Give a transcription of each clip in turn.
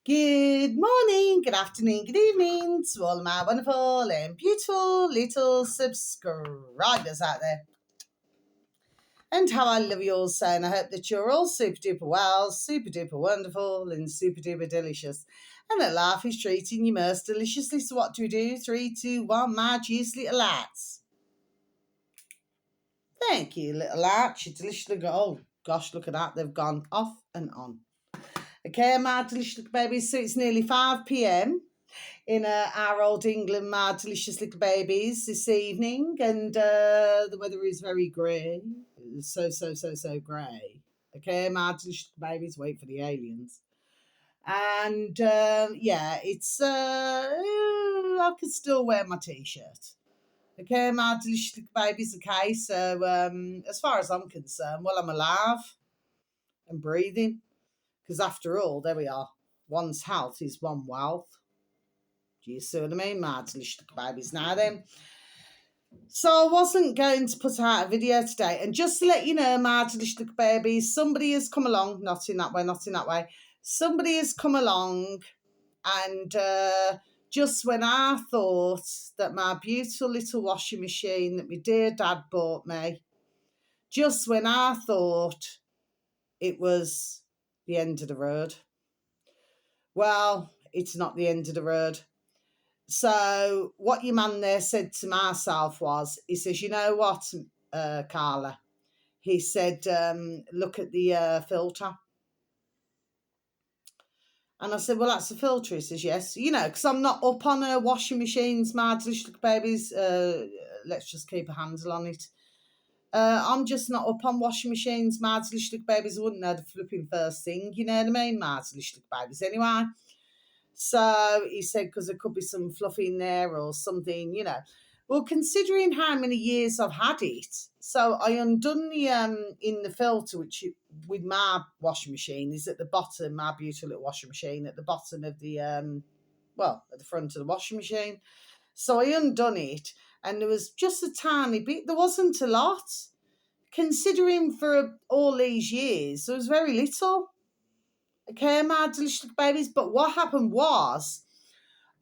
Good morning, good afternoon, good evening to all of my wonderful and beautiful little subscribers out there. And how I love you all so, and I hope that you're all super duper well, super duper wonderful, and super duper delicious. And that life is treating you most deliciously. So what do we do? 3, 2, 1, my juice little lads. Thank you, little lads. You're deliciously oh gosh, look at that. They've gone off and on. Okay, my delicious little babies. So it's nearly 5 p.m. in our old England, my delicious little babies, this evening, and the weather is very grey. So grey. Okay, my delicious little babies, wait for the aliens. And yeah, it's I can still wear my t-shirt. Okay, my delicious little babies. Okay, so as far as I'm concerned, well, I'm alive and breathing. Because after all, there we are. One's health is one wealth. Do you see what I mean? My delicious little babies now then. So I wasn't going to put out a video today. And just to let you know, my delicious little babies, somebody has come along, not in that way. Somebody has come along and just when I thought that my beautiful little washing machine that my dear dad bought me, just when I thought it was the end of the road, well, it's not the end of the road. So what your man there said to myself was, he says, you know what, Carla? He said, look at the filter. And I said, well, that's the filter. He says, yes. You know, because I'm not up on washing machines, my delicious babies. Let's just keep a handle on it. I'm just not up on washing machines, my delicious babies. I wouldn't know the flipping first thing, you know what I mean, my delicious babies. Anyway. So he said, because there could be some fluff in there or something, you know. Well, considering how many years I've had it, so I undone the in the filter, which with my washing machine is at the bottom, my beautiful little washing machine at the bottom of the at the front of the washing machine. So I undone it, and there was just a tiny bit. There wasn't a lot, considering for all these years, there was very little. Okay, my delicious babies. But what happened was,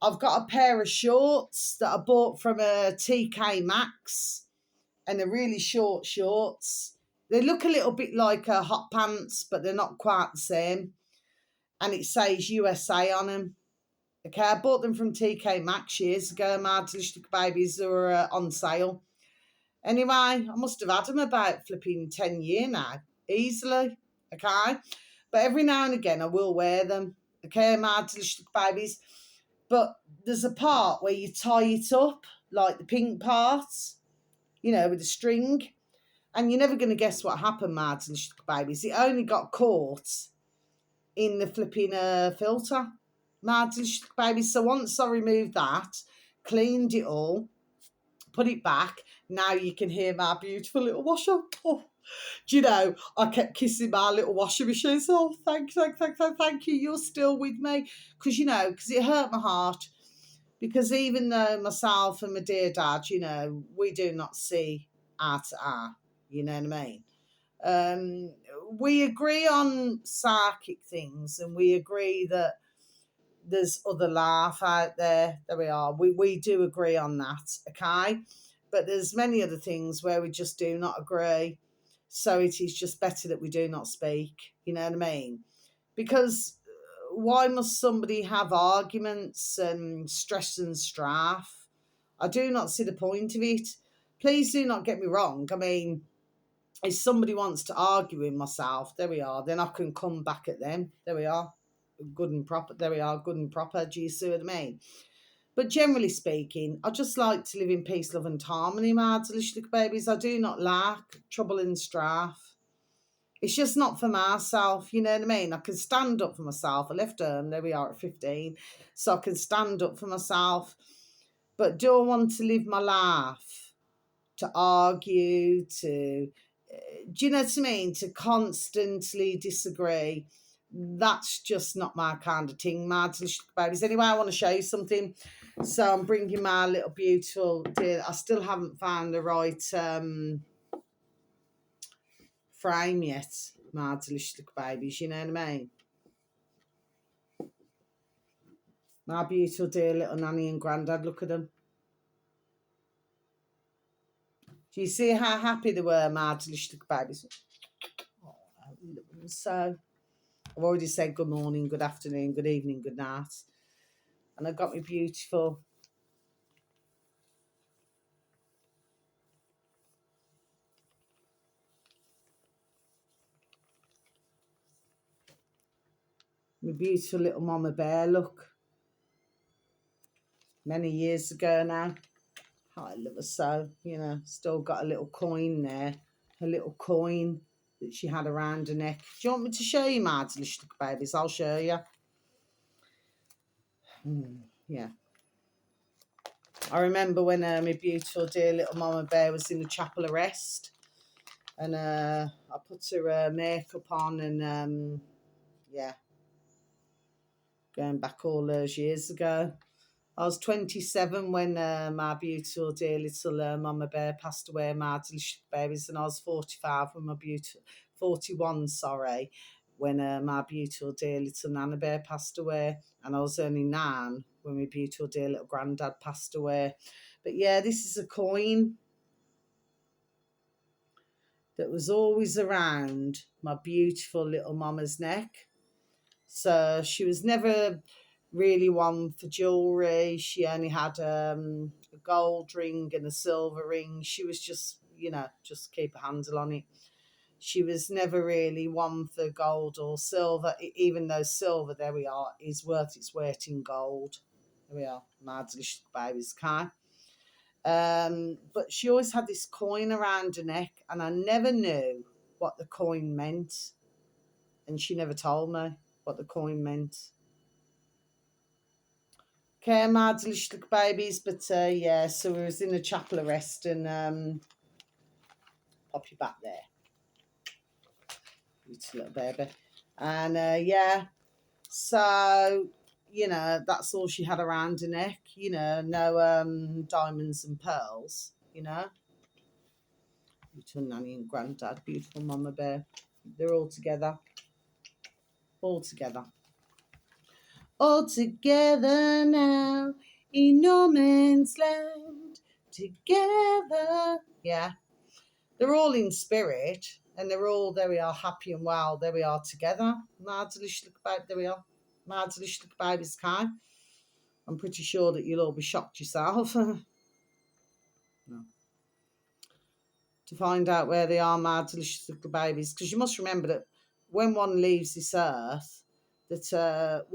I've got a pair of shorts that I bought from a TK Maxx, and they're really short shorts. They look a little bit like hot pants, but they're not quite the same. And it says USA on them. Okay, I bought them from TK Maxx years ago. My delicious babies, they were on sale. Anyway, I must have had them about flipping 10 years now, easily. Okay, but every now and again I will wear them. Okay, my delicious babies. But there's a part where you tie it up, like the pink parts, you know, with a string. And you're never going to guess what happened, my delicious babies. It only got caught in the flipping filter, my delicious babies. So once I removed that, cleaned it all, put it back, now you can hear my beautiful little washer. Oh, do you know, I kept kissing my little washing machine. So, thank you. You're still with me. Because, you know, because it hurt my heart. Because even though myself and my dear dad, you know, we do not see eye to eye, you know what I mean? We agree on psychic things, and we agree that there's other life out there. There we are. We do agree on that, okay? But there's many other things where we just do not agree. So it is just better that we do not speak, you know what I mean? Because why must somebody have arguments and stress and strife? I do not see the point of it. Please do not get me wrong. I mean, if somebody wants to argue with myself, there we are, then I can come back at them. There we are. Good and proper. There we are. Good and proper. Do you see what I mean? But generally speaking, I just like to live in peace, love and harmony, my delicious little babies. I do not like trouble and strife. It's just not for myself, you know what I mean? I can stand up for myself. I left home, there we are at 15, so I can stand up for myself. But do I want to live my life to argue, to, do you know what I mean? To constantly disagree. That's just not my kind of thing, my delicious babies. Anyway, I want to show you something. So I'm bringing my little beautiful dear. I still haven't found the right frame yet, my delicious little babies, you know what I mean? My beautiful dear little nanny and granddad, look at them. Do you see how happy they were, my delicious babies? Oh, I love them so. I've already said good morning, good afternoon, good evening, good night. And I've got my beautiful little mama bear, look. Many years ago now. Oh, I love her so, still got a little coin there. A little coin that she had around her neck. Do you want me to show you, my delicious babies? I'll show you. Yeah. I remember when my beautiful dear little mama bear was in the chapel arrest, and I put her makeup on, and going back all those years ago. I was 27 when my beautiful dear little mama bear passed away, my delicious babies, and I was 45 when 41, sorry, when my beautiful dear little nana bear passed away, and I was only 9 when my beautiful dear little granddad passed away. But yeah, this is a coin that was always around my beautiful little mama's neck. So she was never really one for jewellery. She only had a gold ring and a silver ring. She was just, just keep a handle on it. She was never really one for gold or silver, even though silver, there we are, is worth its weight in gold. There we are, my delicious baby's kind. But she always had this coin around her neck, and I never knew what the coin meant. And she never told me what the coin meant. Okay, my delicious little babies, but yeah, so we was in the chapel arrest, and pop you back there. Beautiful little baby. And yeah, so, that's all she had around her neck, no diamonds and pearls, Beautiful nanny and granddad, beautiful mama bear. They're all together. All together. All together now in no man's land. Together. Yeah. They're all in spirit, and they're all, there we are, happy and well. There we are together. My delicious little baby, there we are. My delicious little baby's kind. I'm pretty sure that you'll all be shocked yourself. No. To find out where they are, my delicious little babies. Because you must remember that when one leaves this earth, that,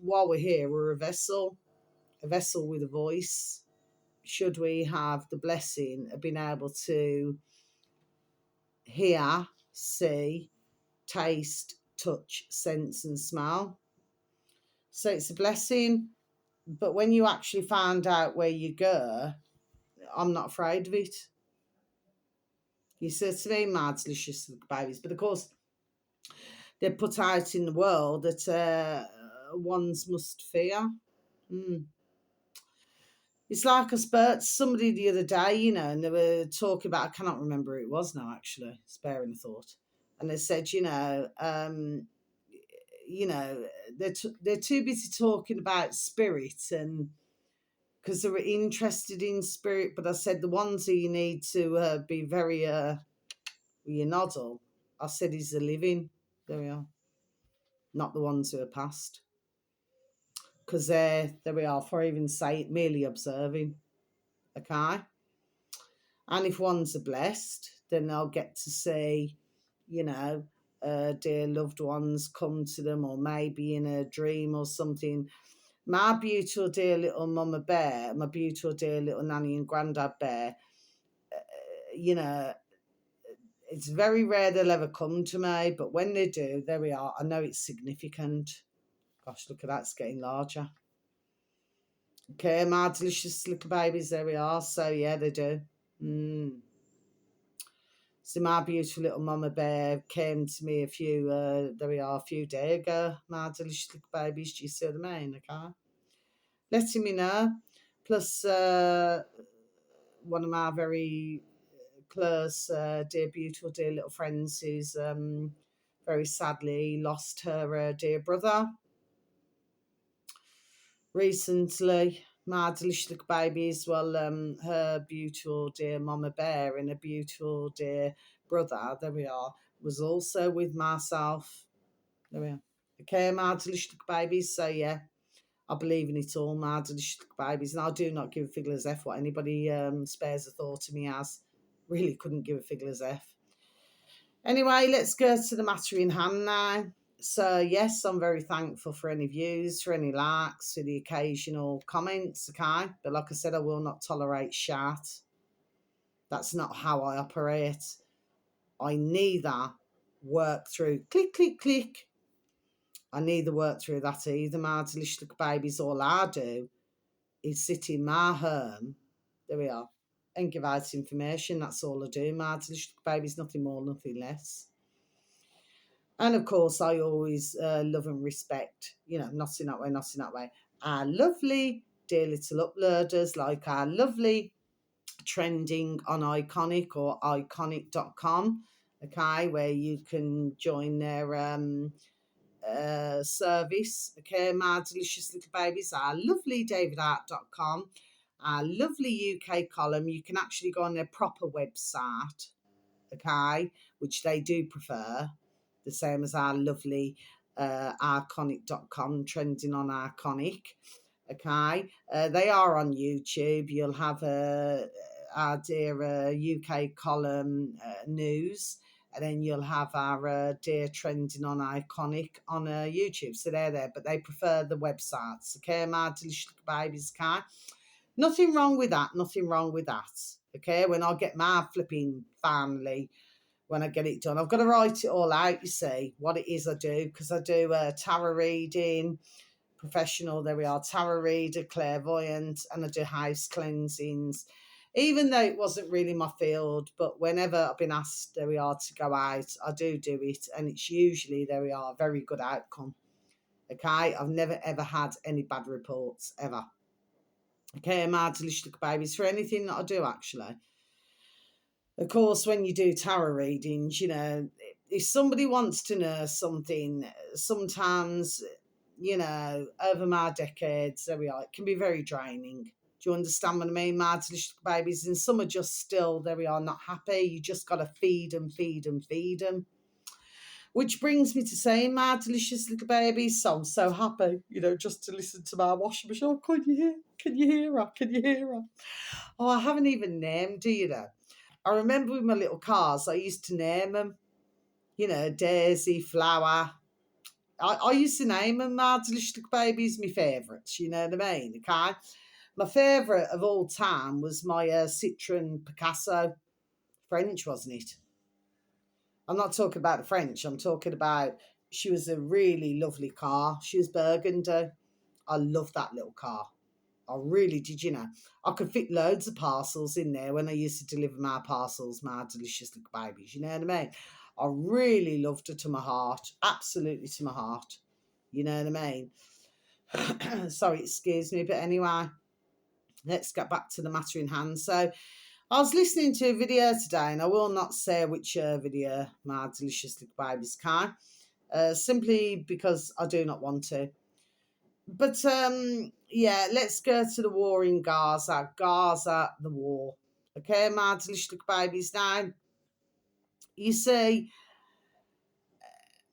while we're here, we're a vessel with a voice. Should we have the blessing of being able to hear, see, taste, touch, sense and smell. So it's a blessing. But when you actually find out where you go, I'm not afraid of it. You say to me, my delicious babies. But of course, they put out in the world that ones must fear. It's like I spoke to somebody the other day, and they were talking about, I cannot remember who it was now, actually, sparing a thought. And they said, they're too busy talking about spirit, and because they were interested in spirit. But I said the ones who you need to be very with your noddle, I said, is the living. There we are. Not the ones who are past. Because there we are, for even say it, merely observing. Okay? And if ones are blessed, then they'll get to see, dear loved ones come to them, or maybe in a dream or something. My beautiful dear little mama bear, my beautiful dear little nanny and granddad bear, it's very rare they'll ever come to me, but when they do, there we are. I know it's significant. Gosh, look at that, it's getting larger. Okay, my delicious little babies, there we are. So yeah, they do. So my beautiful little mama bear came to me a few days ago. My delicious little babies, do you see what I mean? Okay, letting me know. Plus, one of my very close, dear, beautiful, dear little friends who's very sadly lost her dear brother. recently. My delicious little babies, well, her beautiful dear Mama Bear and a beautiful dear brother, there we are, was also with myself. There we are. Okay, my delicious little babies. So yeah, I believe in it all, my delicious little babies, and I do not give a figler's F what anybody spares a thought of me as. Really couldn't give a figler's F. Anyway, let's go to the matter in hand now. So, yes, I'm very thankful for any views, for any likes, for the occasional comments, okay? But like I said, I will not tolerate shat. That's not how I operate. I neither work through click, click, click. I neither work through that either, my delicious little babies. All I do is sit in my home, there we are, and give out information. That's all I do, my delicious little babies, nothing more, nothing less. And of course, I always love and respect, not in that way, not in that way, our lovely dear little uploaders, like our lovely trending on Iconic or iconic.com, okay, where you can join their service, okay, my delicious little babies, our lovely davidart.com, our lovely UK column. You can actually go on their proper website, okay, which they do prefer, the same as our lovely iconic.com, trending on Iconic, okay. They are on YouTube. You'll have our dear UK column news, and then you'll have our dear trending on Iconic on YouTube. So they're there, but they prefer the websites, okay, my delicious babies, okay. Nothing wrong with that, nothing wrong with that, okay. When I get my flipping family, when I get it done, I've got to write it all out, you see, what it is I do, because I do tarot reading, professional, there we are, tarot reader, clairvoyant, and I do house cleansings, even though it wasn't really my field. But whenever I've been asked, there we are, to go out, I do it, and it's usually, there we are, very good outcome, okay. I've never ever had any bad reports, ever, okay, my delicious little babies, for anything that I do, actually. Of course, when you do tarot readings, if somebody wants to know something, sometimes, over my decades, there we are, it can be very draining. Do you understand what I mean, my delicious babies? And some are just still, there we are, not happy. You just got to feed them, feed them, feed them. Which brings me to saying, my delicious little babies, so I'm so happy, just to listen to my washing machine. Oh, can you hear? Can you hear her? Can you hear her? Oh, I haven't even named her, I remember with my little cars, I used to name them, Daisy, Flower. I used to name them, my delicious little babies, my favourites, you know what I mean, okay? My favourite of all time was my Citroen Picasso, French, wasn't it? I'm not talking about the French, I'm talking about, she was a really lovely car. She was burgundy. I loved that little car. I really did, I could fit loads of parcels in there when I used to deliver my parcels, my delicious little babies, you know what I mean? I really loved her to my heart, absolutely to my heart, you know what I mean? Sorry, excuse me, but anyway, let's get back to the matter in hand. So I was listening to a video today, and I will not say which video, my delicious little babies, can, simply because I do not want to. But yeah, let's go to the war in Gaza. Gaza, the war. Okay, my delicious little babies. Now, you see,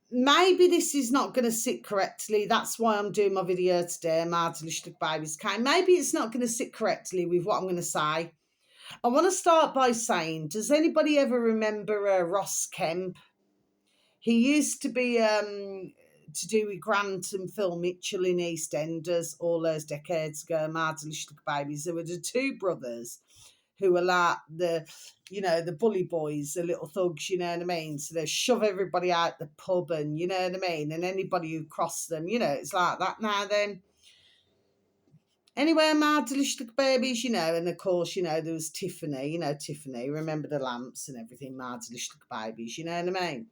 maybe this is not going to sit correctly. That's why I'm doing my video today, my delicious little babies. Okay, maybe it's not going to sit correctly with what I'm going to say. I want to start by saying, does anybody ever remember Ross Kemp? He used to be to do with Grant and Phil Mitchell in EastEnders all those decades ago, my delicious little babies. There were the two brothers who were like the bully boys, the little thugs, you know what I mean? So they shove everybody out the pub and, you know what I mean? And anybody who crossed them, it's like that now then. Anyway, my delicious little babies, and of course, there was Tiffany, Tiffany, remember the lamps and everything, my delicious little babies, you know what I mean?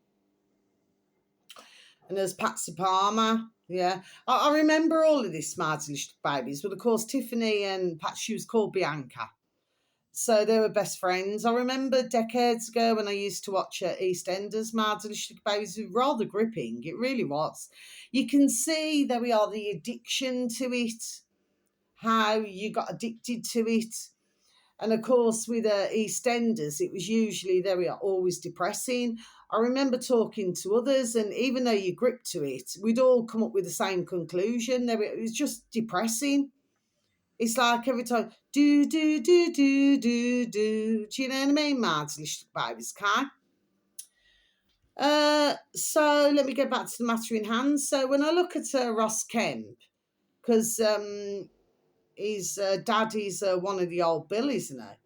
And there's Patsy Palmer, yeah. I remember all of this, my delicious babies. But of course, Tiffany and Pat, she was called Bianca. So they were best friends. I remember decades ago when I used to watch EastEnders, my delicious babies. It was rather gripping. It really was. You can see that we are the addiction to it. how you got addicted to it. And of course, with EastEnders, it was usually, there we are, always depressing. I remember talking to others, and even though you grip to it, we'd all come up with the same conclusion. It was just depressing. It's like every time, do, do, do, do, do, do. Do you know what I mean, Mads? Babies, okay? So let me get back to the matter in hand. So when I look at Ross Kemp, because his dad is one of the old Billies, isn't he?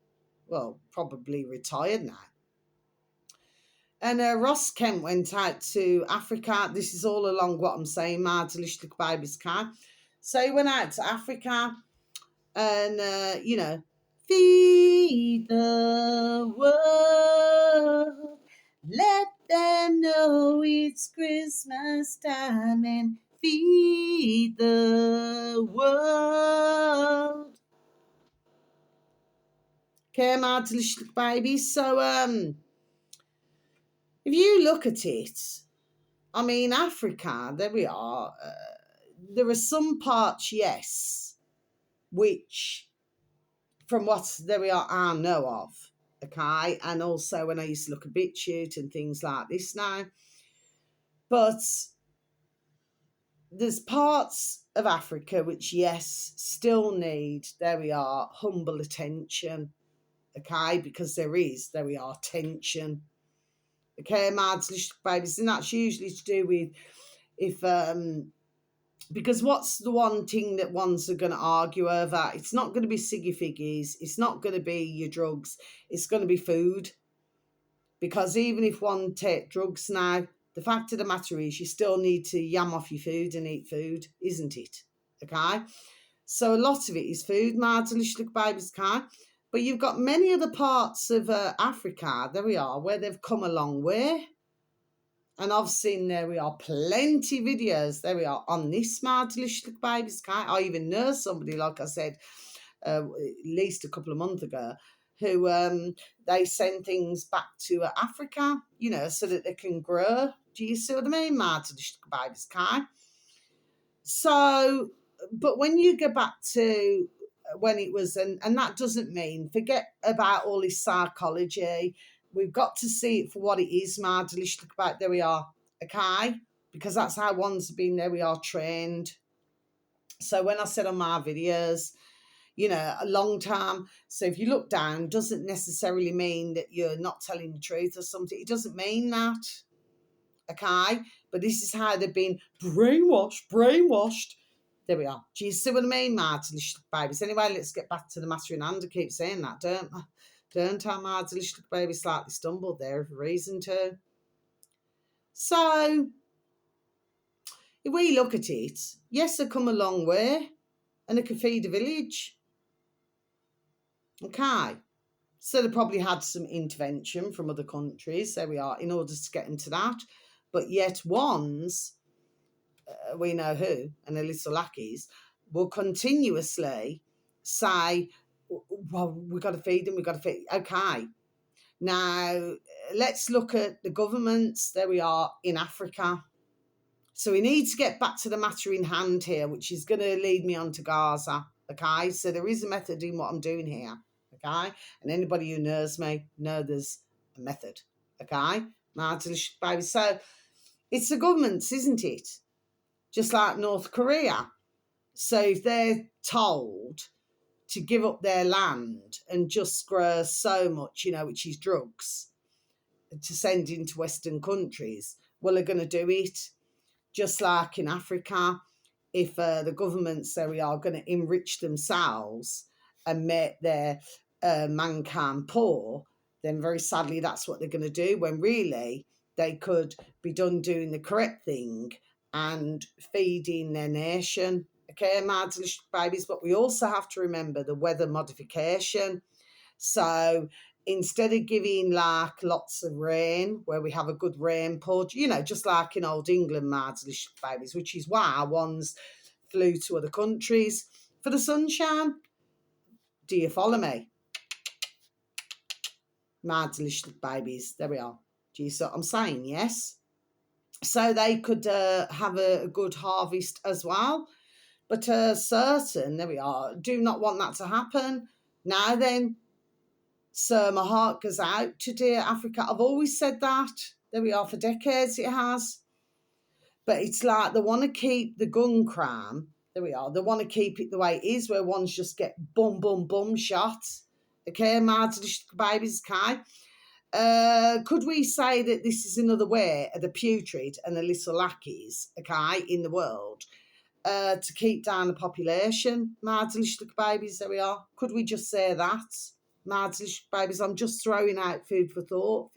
Well, probably retired now. And Ross Kemp went out to Africa. This is all along what I'm saying, Mads, babies, car. So he went out to Africa and, feed the world. Let them know it's Christmas time and feed the world. Okay, my delicious babies. So, if you look at it, I mean, Africa, there we are. There are some parts, yes, which, from what there we are, I know of. Okay, and also when I used to look at BitChute and things like this now. But there's parts of Africa which, yes, still need, there we are, humble attention. Okay, because there we are, tension. Okay, Mads, babies, and that's usually to do with if because what's the one thing that ones are going to argue over? It's not going to be ciggy figgies. It's not going to be your drugs. It's going to be food. Because even if one take drugs now, the fact of the matter is you still need to yam off your food and eat food, isn't it? Okay? So a lot of it is food, Mads, babies, okay? But you've got many other parts of Africa, there we are, where they've come a long way. And I've seen, there we are, plenty videos, there we are, on this, my delicious babies. I even know somebody, like I said, at least a couple of months ago, who they send things back to Africa, so that they can grow. Do you see what I mean, my delicious babies? So, but when you go back to when it was, and that doesn't mean, forget about all this psychology. We've got to see it for what it is, my delicious about, there we are, okay? Because that's how ones have been, there we are, trained. So when I said on my videos, a long time, so if you look down, doesn't necessarily mean that you're not telling the truth or something. It doesn't mean that, okay? But this is how they've been brainwashed. There we are. Do you see what I mean, Martin? Babies. Anyway, let's get back to the matter in hand. I keep saying that, don't I, Martin? Baby slightly stumbled there for a reason too. So, if we look at it, yes, they've come a long way, and they can feed a village. Okay. So they probably had some intervention from other countries, there we are, in order to get into that. But yet ones, we know who, and the little lackeys, will continuously say, well, we've got to feed them, Okay. Now, let's look at the governments, there we are, in Africa. So we need to get back to the matter in hand here, which is going to lead me on to Gaza, okay? So there is a method in what I'm doing here, okay? And anybody who knows me know there's a method, okay? My delicious baby. So it's the governments, isn't it? Just like North Korea. So if they're told to give up their land and just grow so much, which is drugs, to send into Western countries, well, they're going to do it. Just like in Africa, if the governments, there we are, going to enrich themselves and make their mankind poor, then very sadly that's what they're going to do, when really they could be done doing the correct thing and feeding their nation. Okay, my delicious babies, but we also have to remember the weather modification. So instead of giving like lots of rain, where we have a good rain pudge, just like in old England, my delicious babies, which is why ones flew to other countries for the sunshine. Do you follow me? My delicious babies, there we are. Do you see what I'm saying? Yes. So they could have a good harvest as well. But certain, there we are, do not want that to happen. Now then, so my heart goes out to dear Africa. I've always said that. There we are, for decades it has. But it's like they want to keep the gun crime. There we are. They want to keep it the way it is, where ones just get bum shot. Okay, babies, okay. Could we say that this is another way of the putrid and the little lackeys, okay, in the world, to keep down the population? Babies, there we are. Could we just say that? Babies, I'm just throwing out food for thought.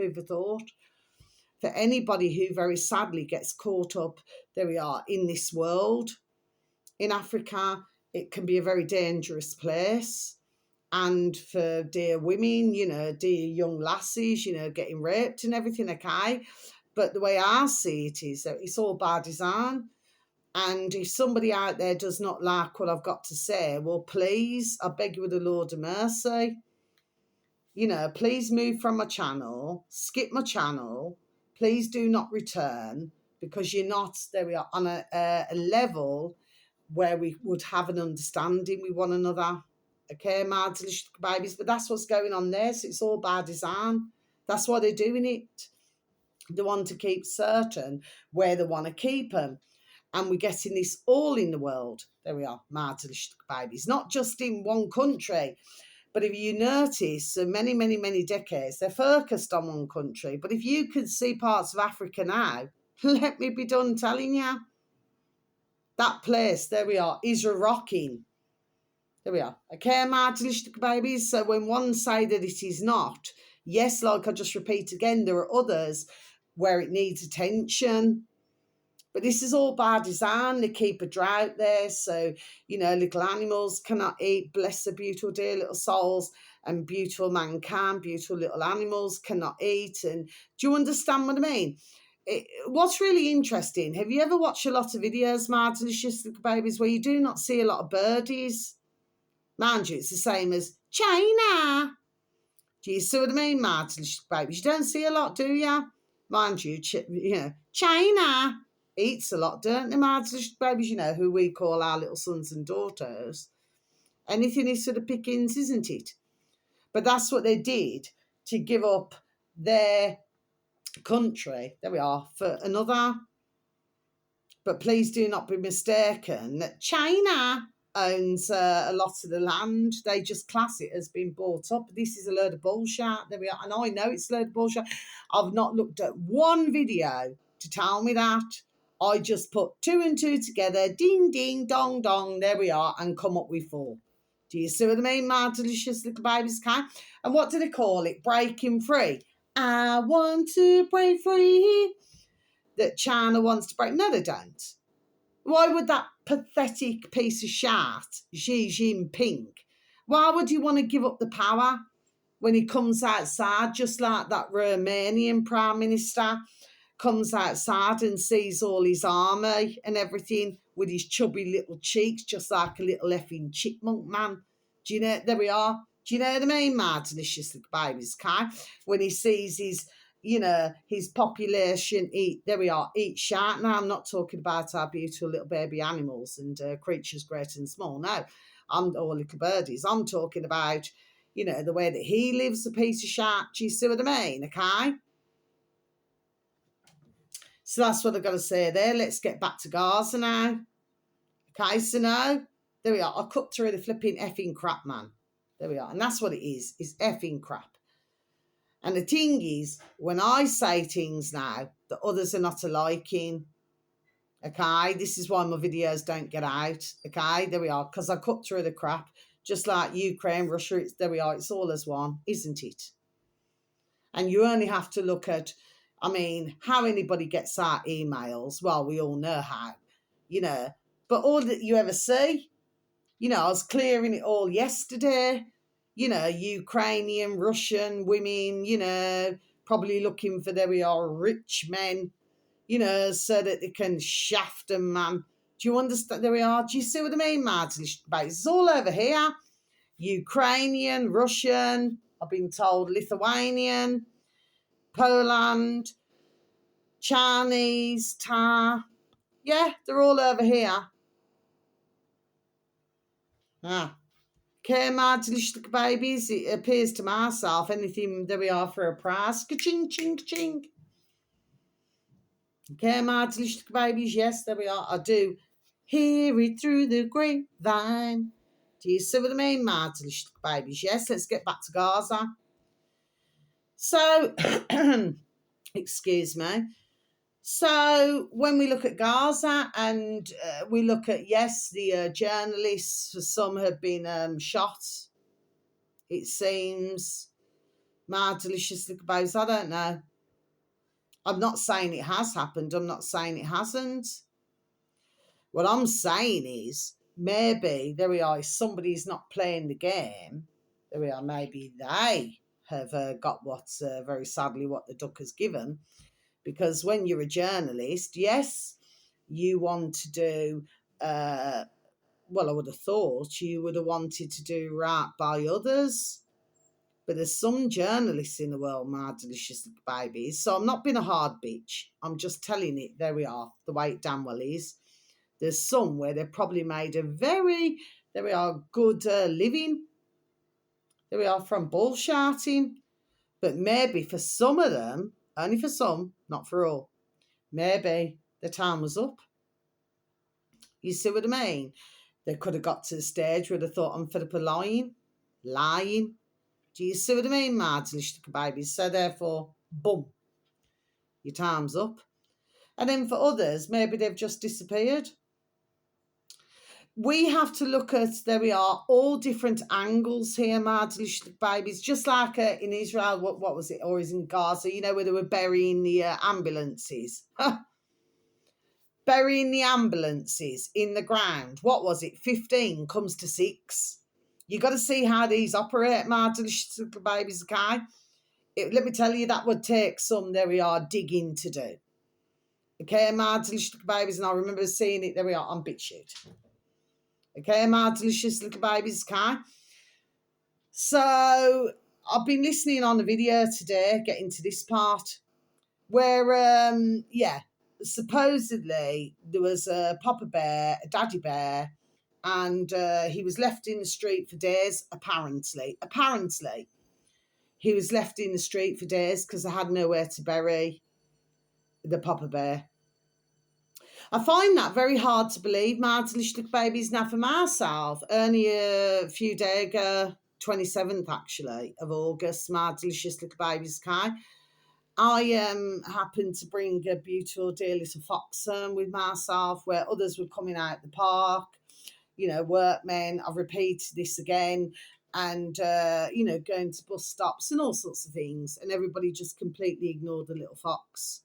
For anybody who very sadly gets caught up, there we are, in this world. In Africa, it can be a very dangerous place. And for dear women, dear young lassies, getting raped and everything, okay? But the way I see it is that it's all by design. And if somebody out there does not like what I've got to say, well, please, I beg you with the Lord of mercy, please move from my channel, skip my channel, please do not return, because you're not, there we are, on a level where we would have an understanding with one another. Okay, my delicious babies, but that's what's going on there. So it's all by design. That's why they're doing it. They want to keep certain where they want to keep them. And we're getting this all in the world. There we are, my delicious babies. Not just in one country. But if you notice, so many decades, they're focused on one country. But if you could see parts of Africa now, let me be done telling you. That place, there we are, is rocking. There we are. Okay, my delicious babies. So when one say that it is not, yes, like I just repeat again, there are others where it needs attention. But this is all by design. They keep a drought there. So, little animals cannot eat. Bless the beautiful, dear little souls. And beautiful mankind, beautiful little animals cannot eat. And do you understand what I mean? What's really interesting, have you ever watched a lot of videos, my delicious little babies, where you do not see a lot of birdies? Mind you, it's the same as China. Do you see what I mean, my delicious babies? You don't see a lot, do you? Mind you, China eats a lot, don't they, my delicious babies? Who we call our little sons and daughters. Anything is for the pickings, isn't it? But that's what they did to give up their country. There we are, for another. But please do not be mistaken that China owns a lot of the land. They just class it as being bought up. This is a load of bullshit. There we are. And I know it's a load of bullshit. I've not looked at one video to tell me that. I just put 2 and 2 together, ding, ding, dong, dong, there we are, and come up with 4. Do you see what I mean, my delicious little babies can? And what do they call it? Breaking free. I want to break free. That China wants to break. No, they don't. Why would that pathetic piece of shit, Xi Jinping, why would he want to give up the power when he comes outside, just like that Romanian Prime Minister comes outside and sees all his army and everything with his chubby little cheeks, just like a little effing chipmunk man. Do you know, there we are. Do you know what I mean, my delicious little babies, okay? When he sees his population eat, there we are, eat shit. Now, I'm not talking about our beautiful little baby animals and creatures great and small. No, or little birdies. I'm talking about, the way that he lives a piece of shit. Do you see what I mean, okay? So that's what I've got to say there. Let's get back to Gaza now. Okay, so now, there we are. I cut through the flipping effing crap, man. There we are. And that's what it is effing crap. And the thing is, when I say things now that others are not liking, okay, this is why my videos don't get out, okay, there we are, because I cut through the crap, just like Ukraine, Russia, there we are, it's all as one, isn't it? And you only have to look at, how anybody gets our emails, well, we all know how, but all that you ever see, I was clearing it all yesterday, Ukrainian, Russian women, probably looking for, there we are, rich men, so that they can shaft them, man. Do you understand? There we are. Do you see what I mean, Martin? It's all over here. Ukrainian, Russian, I've been told Lithuanian, Poland, Chinese, Tar. Yeah, they're all over here. Ah. Okay, my delicious little babies, it appears to myself anything there we are for a price. Ka-ching, ching, ching. Okay, my delicious little babies, yes, there we are. I do hear it through the grapevine. Do you see what I mean, my delicious little babies? Yes, let's get back to Gaza. So, excuse me. So when we look at Gaza and we look at, yes, the journalists, some have been shot, it seems. My delicious little babes, I don't know. I'm not saying it has happened. I'm not saying it hasn't. What I'm saying is maybe, there we are, if somebody's not playing the game, there we are, maybe they have got what's very sadly what the duck has given. Because when you're a journalist, yes, you want to do, well, I would have thought you would have wanted to do right by others. But there's some journalists in the world, my delicious little babies. So I'm not being a hard bitch. I'm just telling it, there we are, the way it damn well is. There's some where they've probably made a very, there we are, good living. There we are, from bullshitting. But maybe for some of them, only for some, not for all, maybe the time was up. You see what I mean? They could have got to the stage where they thought, I'm fed up of lying. Do you see what I mean, my delicious little babies? So therefore, boom, your time's up. And then for others, maybe they've just disappeared. We have to look at, there we are, all different angles here, my delicious little babies. Just like in Israel, what was it? Or is in Gaza, you know, where they were burying the ambulances. Burying the ambulances in the ground. What was it? 15 comes to 6. You got to see how these operate, my delicious little babies, okay? Let me tell you, that would take some, there we are, digging to do. Okay, my delicious little babies, and I remember seeing it, there we are, on BitChute. Okay, my delicious little babies, okay? So, I've been listening on the video today, getting to this part, where, yeah, supposedly there was a papa bear, a daddy bear, and he was left in the street for days, apparently. He was left in the street for days because they had nowhere to bury the papa bear. I find that very hard to believe, my delicious little babies. Now, for myself, only a few days ago, 27th actually of August, my delicious little babies, okay? I happened to bring a beautiful dear little fox with myself, where others were coming out the park, you know, workmen. I've repeated this again, and you know, going to bus stops and all sorts of things, and everybody just completely ignored the little fox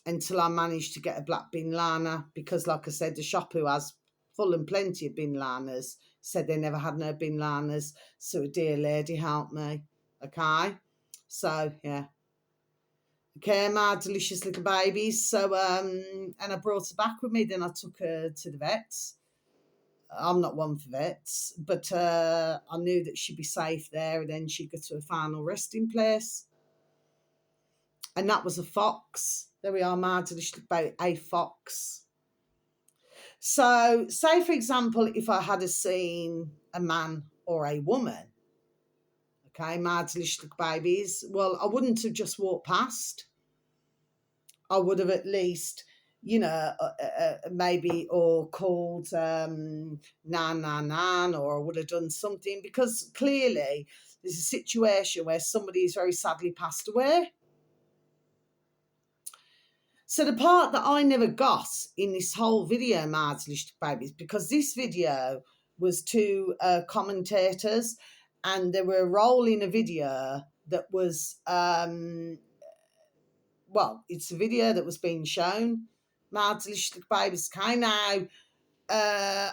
until I managed to get a black bin liner, because like I said, the shop who has full and plenty of bin liners said they never had no bin liners, so a dear lady helped me. Okay, so yeah, okay, my delicious little babies. So and I brought her back with me. Then I took her to the vets. I'm not one for vets, but I knew that she'd be safe there, and then she'd go to a final resting place. And that was a fox. There we are, my delicious about a fox. So, say for example, if I had seen a man or a woman, okay, my delicious babies, well, I wouldn't have just walked past. I would have at least, you know, maybe or called 999, or I would have done something, because clearly there's a situation where somebody is very sadly passed away. So the part that I never got in this whole video, my delicious babies, because this video was two commentators, and they were rolling a video that was, well, it's a video that was being shown, my delicious babies. Okay, now,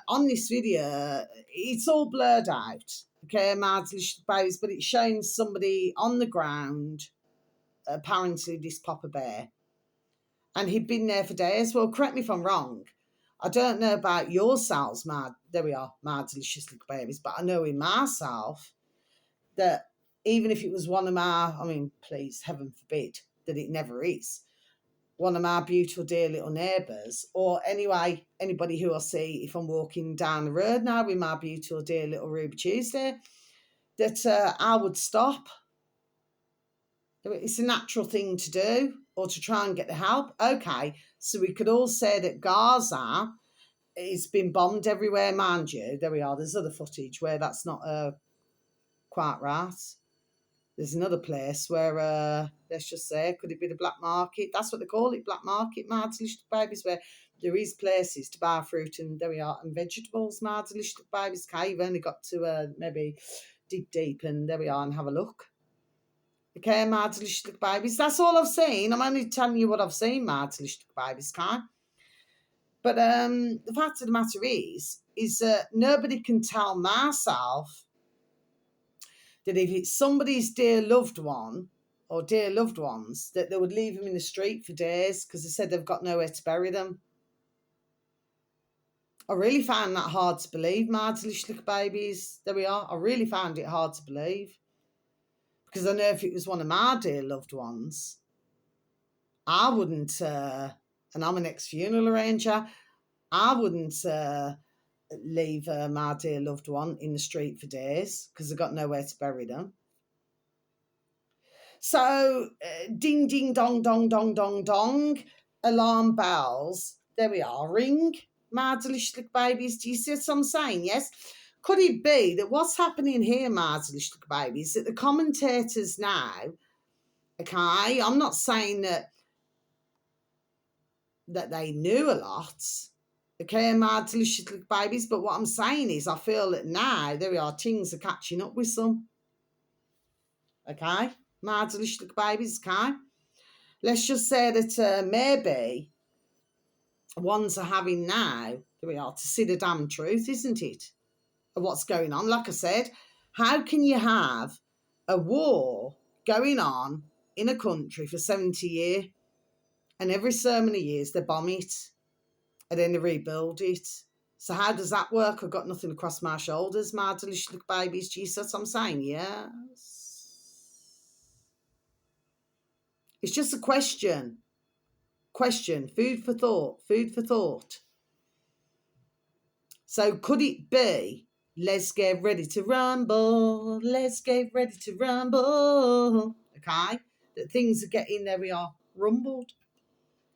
on this video, it's all blurred out, okay, my delicious babies, but it's showing somebody on the ground, apparently this papa bear. And he'd been there for days. Well, correct me if I'm wrong. I don't know about yourselves, there we are, my delicious little babies, but I know in myself that even if it was one of my, I mean, please, heaven forbid that it never is, one of my beautiful dear little neighbours, or anyway, anybody who I see if I'm walking down the road now with my beautiful dear little Ruby Tuesday, that I would stop. It's a natural thing to do, or to try and get the help. Okay, so we could all say that Gaza, it's been bombed everywhere, mind you. There we are. There's other footage where that's not quite right. There's another place where, let's just say, could it be the black market? That's what they call it, black market, Mards Little Babies, where there is places to buy fruit and there we are, and vegetables, Mards Little Babies. Okay, you've only got to maybe dig deep and there we are and have a look. Okay, Mards Little Babies. That's all I've seen. I'm only telling you what I've seen, Mards Little Babies, okay? But the fact of the matter is that nobody can tell myself that if it's somebody's dear loved one or dear loved ones, that they would leave them in the street for days because they said they've got nowhere to bury them. I really found that hard to believe, my little babies. There we are. I really found it hard to believe because I know if it was one of my dear loved ones, I wouldn't, and I'm an ex-funeral arranger, I wouldn't leave my dear loved one in the street for days because I've got nowhere to bury them. So, ding, ding, dong, dong, dong, dong, dong, alarm bells. There we are. Ring, my delicious babies. Do you see what I'm saying? Yes. Could it be that what's happening here, my delicious babies, that the commentators now, okay, I'm not saying that they knew a lot, okay, my delicious babies, but what I'm saying is I feel that now, there we are, things are catching up with some. Okay, my delicious babies, okay? Let's just say that maybe ones are having now, there we are, to see the damn truth, isn't it, of what's going on. Like I said, how can you have a war going on in a country for 70 years and every so many years they bomb it and then they rebuild it? So how does that work? I've got nothing across my shoulders, my delicious little babies. Jesus, I'm saying yes. It's just a question. Food for thought. So could it be, let's get ready to rumble, okay, that things are getting, there we are, rumbled,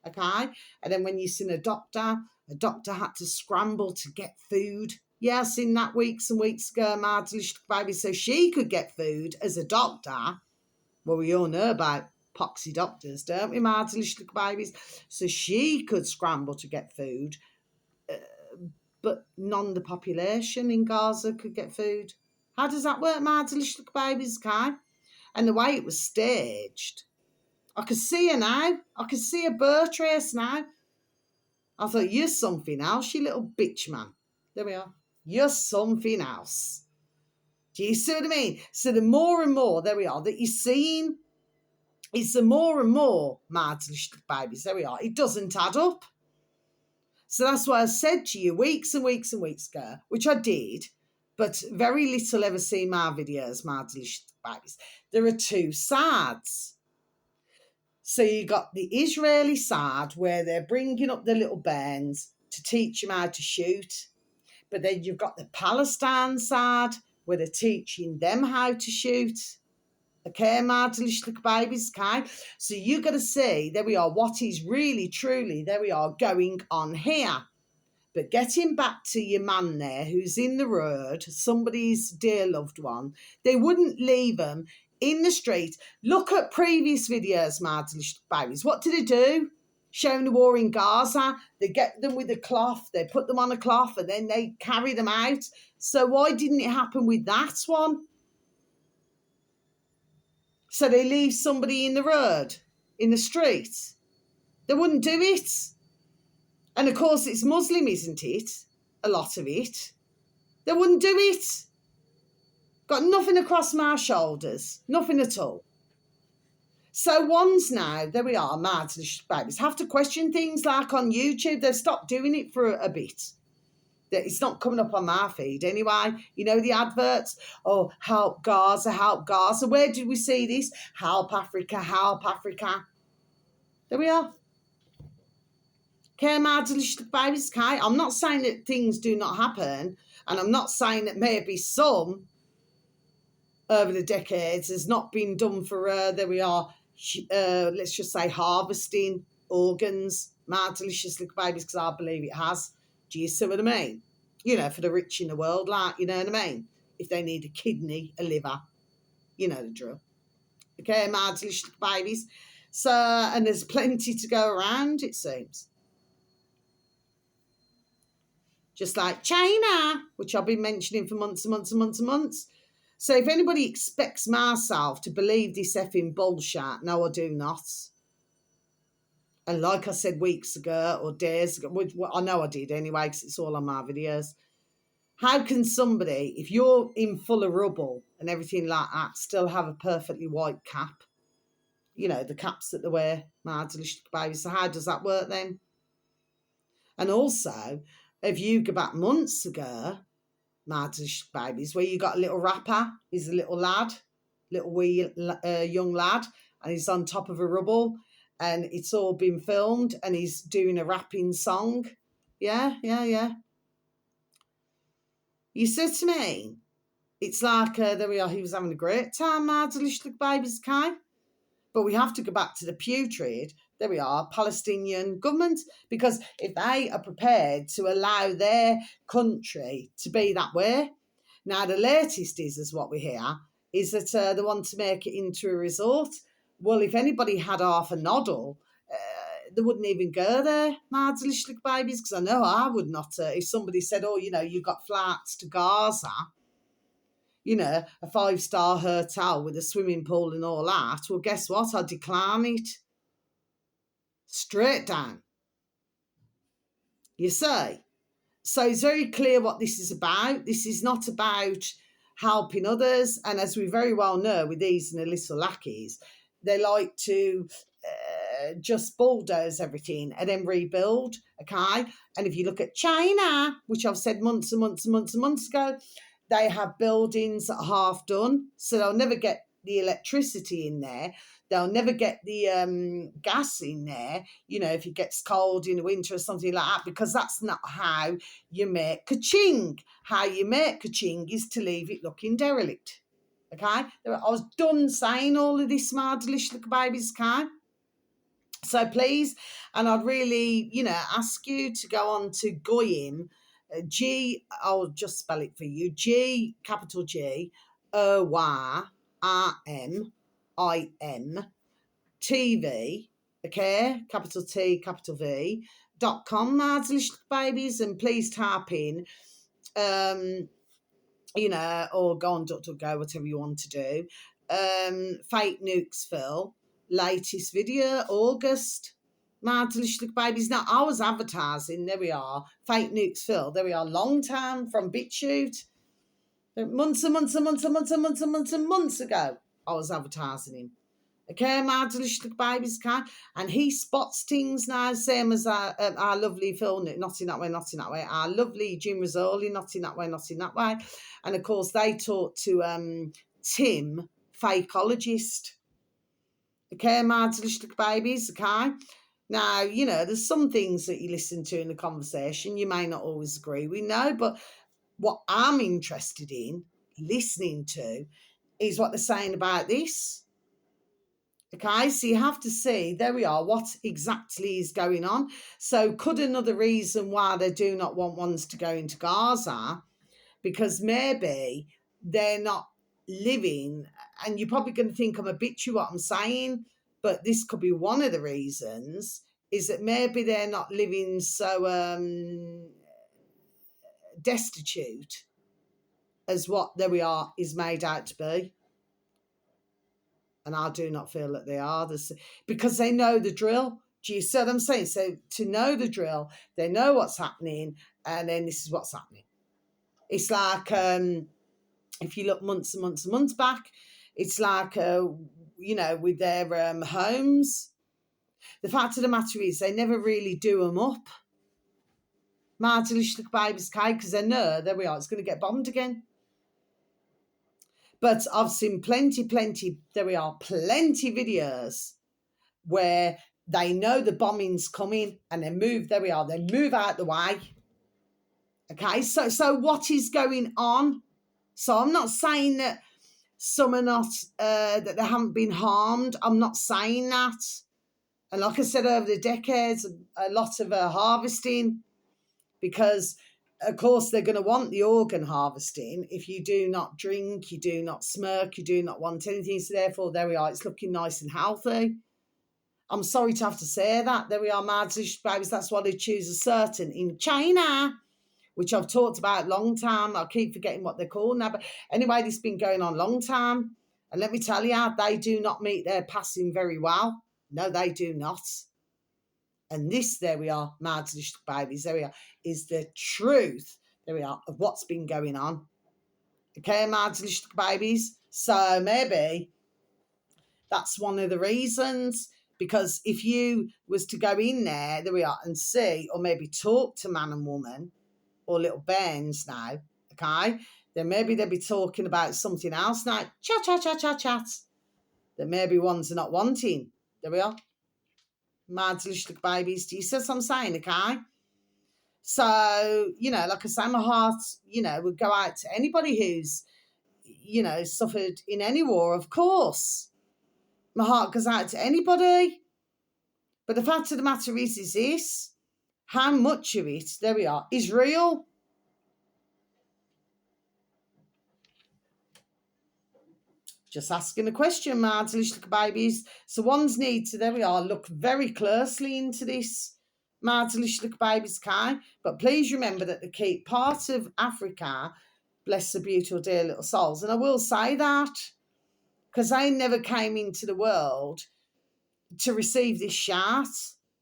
okay? And then when you seen a doctor had to scramble to get food. Yeah, I seen that weeks and weeks ago, my delicious baby, so she could get food as a doctor. Well, we all know about poxy doctors, don't we, my delicious babies? So she could scramble to get food, but none of the population in Gaza could get food. How does that work, my delicious babies, okay? And the way it was staged, I could see her now. I could see a bird trace now. I thought, you're something else, you little bitch, man. There we are. You're something else. Do you see what I mean? So the more and more, there we are, that you're seeing, it's the more and more, my delicious babies, there we are. It doesn't add up. So that's why I said to you weeks and weeks and weeks ago, which I did, but very little ever see my videos, my delicious babies. There are two sides. So you got the Israeli side where they're bringing up the little bands to teach them how to shoot. But then you've got the Palestine side where they're teaching them how to shoot. Okay, my delicious babies, okay? So you got to see, there we are, what is really, truly, there we are, going on here. But getting back to your man there who's in the road, somebody's dear loved one, they wouldn't leave them in the street. Look at previous videos, my delicious babies. What do they do? Showing the war in Gaza. They get them with a cloth. They put them on a cloth and then they carry them out. So why didn't it happen with that one? So they leave somebody in the road, in the street. They wouldn't do it. And of course, it's Muslim, isn't it? A lot of it. They wouldn't do it. Got nothing across my shoulders. Nothing at all. So ones now, there we are, my delicious babies, have to question things like on YouTube. They've stopped doing it for a bit. It's not coming up on my feed anyway. You know, the adverts. Oh, help Gaza, help Gaza. Where did we see this? Help Africa, help Africa. There we are. Okay, my delicious babies, okay? I'm not saying that things do not happen, and I'm not saying that maybe some over the decades has not been done for, there we are, let's just say harvesting organs, my delicious little babies, because I believe it has. Do you see what I mean? You know, for the rich in the world, like, you know what I mean? If they need a kidney, a liver, you know the drill. Okay, my delicious little babies. So, and there's plenty to go around, it seems. Just like China, which I've been mentioning for months and months and months and months. So if anybody expects myself to believe this effing bullshit, no, I do not. And like I said weeks ago or days ago, well, I know I did anyway because it's all on my videos. How can somebody, if you're in full of rubble and everything like that, still have a perfectly white cap? You know, the caps that they wear, my delicious babies. So how does that work then? And also, if you go back months ago, my delicious babies, where you got a little rapper, he's a little lad, little wee young lad, and he's on top of a rubble, and it's all been filmed, and he's doing a rapping song. Yeah. You said to me, it's like, there we are, he was having a great time, my delicious babies, Kai. But we have to go back to the putrid, there we are, Palestinian government, because if they are prepared to allow their country to be that way. Now, the latest is what we hear, is that they want to make it into a resort. Well, if anybody had half a noddle, they wouldn't even go there, my delicious babies, because I know I would not. If somebody said, oh, you know, you've got flights to Gaza, you know, a 5-star hotel with a swimming pool and all that, well, guess what? I'd decline it. Straight down. You see? So it's very clear what this is about. This is not about helping others. And as we very well know with these and the little lackeys, they like to just bulldoze everything and then rebuild, okay? And if you look at China, which I've said months and months and months and months ago, they have buildings that are half done, so they'll never get the electricity in there. They'll never get the gas in there, you know, if it gets cold in the winter or something like that, because that's not how you make ka-ching. How you make ka-ching is to leave it looking derelict, okay? I was done saying all of this, my delicious little babies, okay? So please, and I'd really, you know, ask you to go on to Goyim, I'll just spell it for you, G, capital G, OYRMIM, TV, okay, capital T, capital V, .com, my delicious babies, and please type in, you know, or go on DuckDuckGo, whatever you want to do, fake nukes Phil, latest video, August, my delicious babies. Now, I was advertising, there we are, fake nukes Phil, there we are, long time from BitChute, months and months and months and months and months and months and months ago, I was advertising him. Okay, my delicious babies, can, and he spots things now, same as our lovely Phil, not in that way, not in that way. Our lovely Jim Rizzoli, not in that way, not in that way. And of course, they talked to Tim, fakeologist. Okay, my delicious babies, okay. Now, you know, there's some things that you listen to in the conversation you may not always agree with, no, but what I'm interested in listening to is what they're saying about this. Okay, so you have to see, there we are, what exactly is going on. So could another reason why they do not want ones to go into Gaza, because maybe they're not living, and you're probably going to think I'm a bitch you what I'm saying, but this could be one of the reasons, is that maybe they're not living so destitute as what, there we are, is made out to be. And I do not feel that they are, because they know the drill. Do you see what I'm saying? So to know the drill, they know what's happening, and then this is what's happening. It's like, if you look months and months and months back, it's like, you know, with their homes. The fact of the matter is they never really do them up. My delicious baby's cake, because they know, there we are, it's going to get bombed again. But I've seen plenty, there we are, plenty videos where They know the bombing's coming and they move, there we are, they move out the way. Okay, so what is going on? So I'm not saying that some are not, that they haven't been harmed. I'm not saying that. And like I said, over the decades, a lot of harvesting, because of course they're going to want the organ harvesting. If you do not drink, you do not smoke, you do not want anything. So therefore, there we are, it's looking nice and healthy. I'm sorry to have to say that. There we are, marriage babies. That's why they choose a certain in China, which I've talked about a long time. I keep forgetting what they're called now. But anyway, this has been going on a long time. And let me tell you, they do not meet their passing very well. No, they do not. And this, there we are, marriage babies, there we are, is the truth, there we are, of what's been going on. Okay, marriage babies. So maybe that's one of the reasons. Because if you was to go in there we are, and see, or maybe talk to man and woman, or little bairns now, okay, then maybe they'll be talking about something else now, chat, that maybe ones are not wanting. There we are. Mad little babies. Do you see what I'm saying, okay? So, like I say, my heart, would go out to anybody who's, suffered in any war, of course. My heart goes out to anybody. But the fact of the matter is this, how much of it, there we are, is real? Just asking a question, my little babies. So ones need to, there we are, look very closely into this, my little babies, okay? But please remember that the key part of Africa, bless the beautiful dear little souls, and I will say that, because they never came into the world to receive this shat.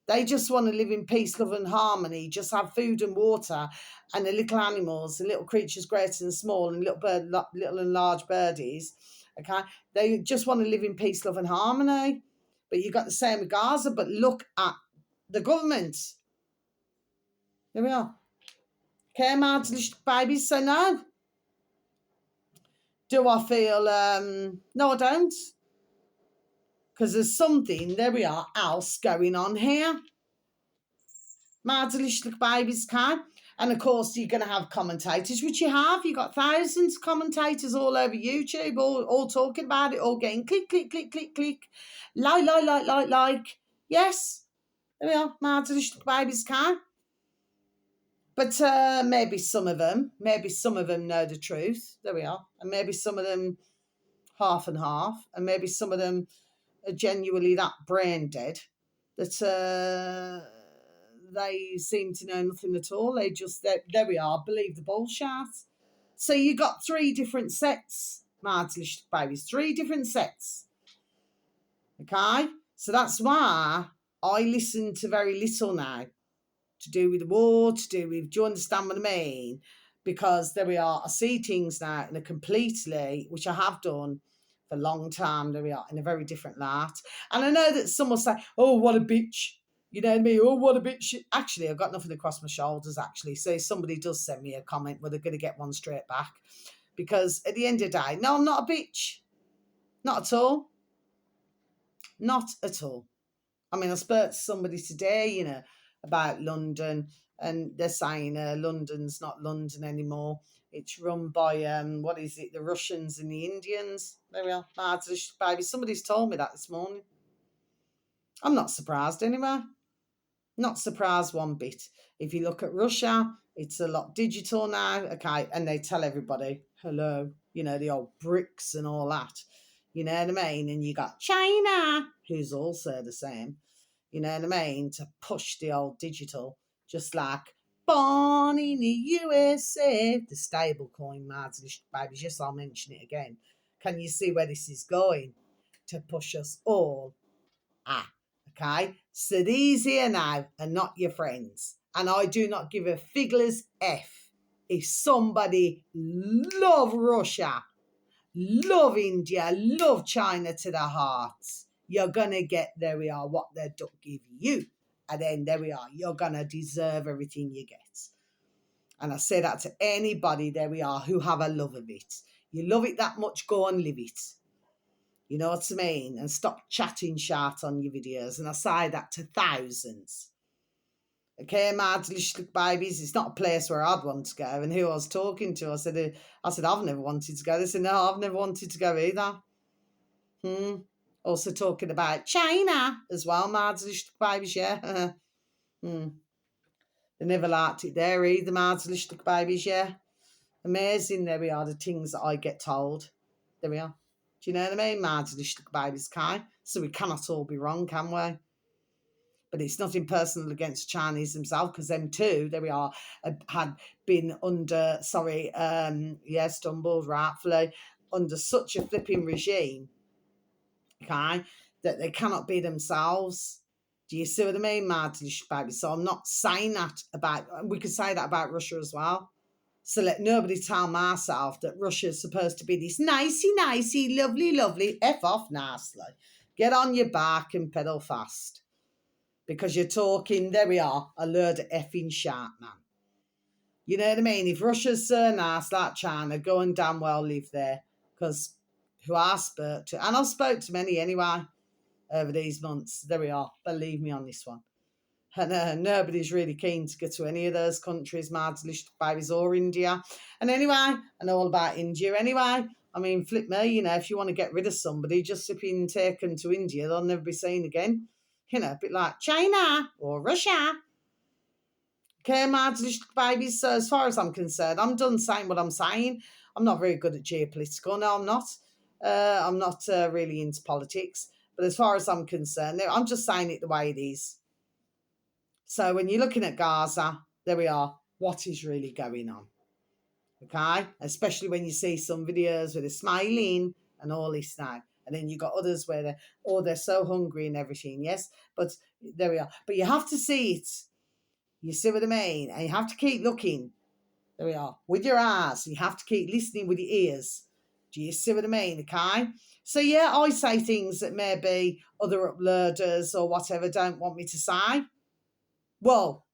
They just want to live in peace, love and harmony, just have food and water, and the little animals, the little creatures great and small, and little and large birdies, okay? They just want to live in peace, love and harmony. But you got the same with Gaza, but look at the government. There we are. Okay, my little babies, so no. Do I feel, no I don't. Because there's something, there we are, else going on here. My delicious babies can. And of course, you're going to have commentators, which you have. You've got thousands of commentators all over YouTube, all talking about it, all getting click, click, click, click, click. Like. Yes, there we are. My delicious babies can. But maybe some of them know the truth. There we are. And maybe some of them half and half. And maybe some of them are genuinely that brain dead that they seem to know nothing at all. They just, there we are, believe the bullshit. So you got 3 different sets, Martlish babies, 3 different sets. Okay? So that's why I listen to very little now to do with the war, to do with, do you understand what I mean? Because there we are, I see things now in a completely, which I have done for a long time, there we are, in a very different light. And I know that some will say, oh, what a bitch. You know what I mean? Oh, what a bitch. Actually, I've got nothing across my shoulders, actually. So if somebody does send me a comment, well, they're going to get one straight back. Because at the end of the day, no, I'm not a bitch. Not at all. Not at all. I mean, I spoke to somebody today, about London, and they're saying London's not London anymore. It's run by, the Russians and the Indians. There we are. Baby, somebody's told me that this morning. I'm not surprised anyway. Not surprised one bit. If you look at Russia, it's a lot digital now, okay, and they tell everybody, hello, the old bricks and all that. You know what I mean? And you got China, who's also the same, you know what I mean, to push the old digital, just like born in the USA, the stable coin, babies. Yes, I'll mention it again. Can you see where this is going? To push us all. Okay? So these here now are not your friends. And I do not give a figler's F if somebody love Russia, love India, love China to their hearts. You're going to get, there we are, what they don't give you. And then there we are, you're going to deserve everything you get. And I say that to anybody, there we are, who have a love of it. You love it that much, go and live it. You know what I mean? And stop chatting shart on your videos. And I say that to thousands. Okay, my delicious babies, it's not a place where I'd want to go. And who I was talking to, I said, I've never wanted to go. They said, no, I've never wanted to go either. Also talking about China as well, my delicious babies, yeah. They never liked it there either, my delicious babies, yeah. Amazing, there we are, the things that I get told. There we are. Do you know what I mean? My delicious babies, Kai. So we cannot all be wrong, can we? But it's nothing personal against Chinese themselves, because them too, there we are, had been under, stumbled rightfully, under such a flipping regime, okay, that they cannot be themselves. Do you see what I mean, my delicious baby? So I'm not saying that about, we could say that about Russia as well. So let nobody tell myself that Russia's supposed to be this nicey, lovely, F off nicely. Get on your back and pedal fast. Because you're talking, there we are, a load of effing sharp, man. You know what I mean? If Russia's so nice like China, go and damn well live there. Because who I spoke to, and I've spoke to many anyway over these months, there we are, believe me on this one. And nobody's really keen to go to any of those countries, my delicious babies, or India. And anyway, I know all about India anyway. I mean, flip me, you know, if you want to get rid of somebody, just slip in and take them to India, they'll never be seen again. You know, a bit like China or Russia. Okay, my delicious babies. So as far as I'm concerned, I'm done saying what I'm saying. I'm not very good at geopolitical. No, I'm not. I'm not really into politics. But as far as I'm concerned, I'm just saying it the way it is. So when you're looking at Gaza, there we are. What is really going on? Okay? Especially when you see some videos where they're smiling and all this now. And then you got others where they're so hungry and everything, yes? But there we are. But you have to see it. You see what I mean? And you have to keep looking. There we are. With your eyes. You have to keep listening with your ears. Do you see what I mean? Okay? So, yeah, I say things that maybe other uploaders or whatever don't want me to say. Well,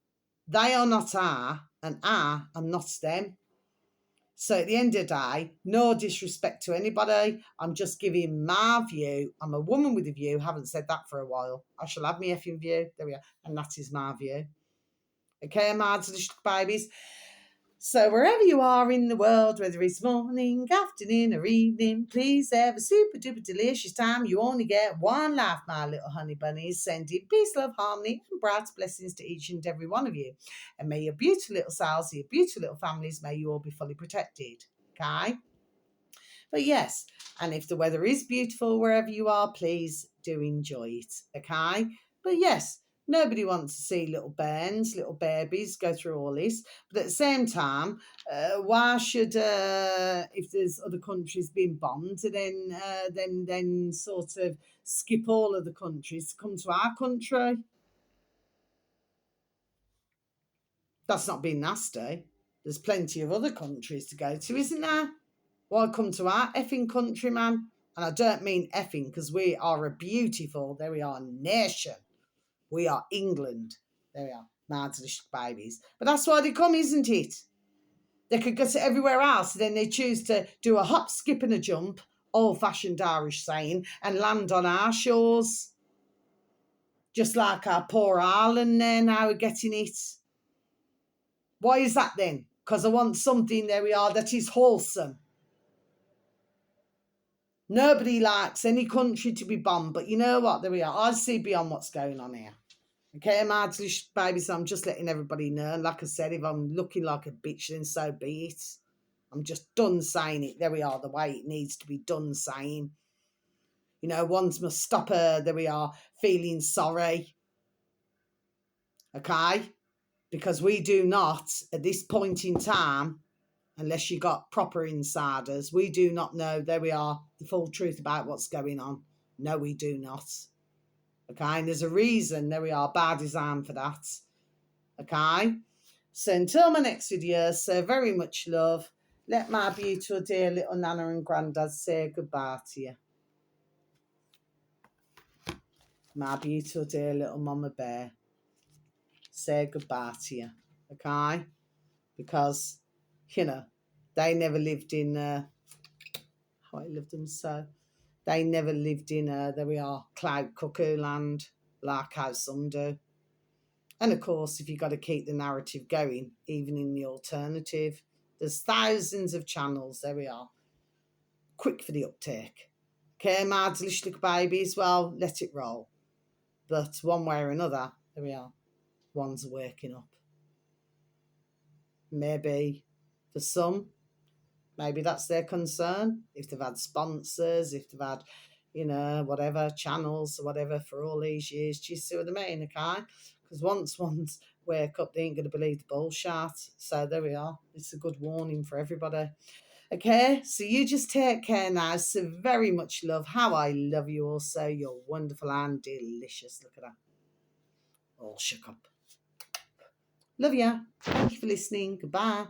they are not I, and I am not them. So at the end of the day, no disrespect to anybody. I'm just giving my view. I'm a woman with a view. Haven't said that for a while. I shall have my effing view. There we are. And that is my view. Okay, my delicious babies. So wherever you are in the world, whether it's morning, afternoon or evening, please have a super duper delicious time. You only get one life, my little honey bunnies. Sending peace, love, harmony and bright blessings to each and every one of you. And may your beautiful little selves, your beautiful little families, may you all be fully protected. Okay? But yes, and if the weather is beautiful wherever you are, please do enjoy it. Okay? But yes, nobody wants to see little bairns, little babies go through all this. But at the same time, why should, if there's other countries being bombed, then sort of skip all of the countries to come to our country? That's not being nasty. There's plenty of other countries to go to, isn't there? Why come to our effing country, man? And I don't mean effing, because we are a beautiful, there we are, nation. We are England. There we are, my delicious babies. But that's why they come, isn't it? They could go to everywhere else, then they choose to do a hop, skip and a jump, old-fashioned Irish saying, and land on our shores. Just like our poor Ireland there now are getting it. Why is that then? Because I want something, there we are, that is wholesome. Nobody likes any country to be bombed, but you know what? There we are. I see beyond what's going on here. Okay, my delicious babies, I'm just letting everybody know. And like I said, if I'm looking like a bitch, then so be it. I'm just done saying it. There we are, the way it needs to be done saying. You know, ones must stop her, there we are, feeling sorry. Okay? Because we do not, at this point in time, unless you got proper insiders, we do not know, there we are, the full truth about what's going on. No, we do not. Okay, and there's a reason, there we are, by design for that. Okay, so until my next video, so very much love. Let my beautiful dear little Nana and Grandad say goodbye to you. My beautiful dear little Mama Bear, say goodbye to you. Okay, because, you know, they never lived in, how I lived in so. They never lived in there we are, cloud cuckoo land, like how some do. And of course, if you've got to keep the narrative going, even in the alternative, there's thousands of channels, there we are, quick for the uptake. Okay, my delicious little babies, well, let it roll. But one way or another, there we are, one's waking up. Maybe for some, maybe that's their concern. If they've had sponsors, if they've had, whatever, channels or whatever for all these years. Do you see what I mean, okay? Because once one's wake up, they ain't going to believe the bullshit. So there we are. It's a good warning for everybody. Okay, so you just take care now. So very much love. How I love you also. You're wonderful and delicious. Look at that. All shook up. Love ya. Thank you for listening. Goodbye.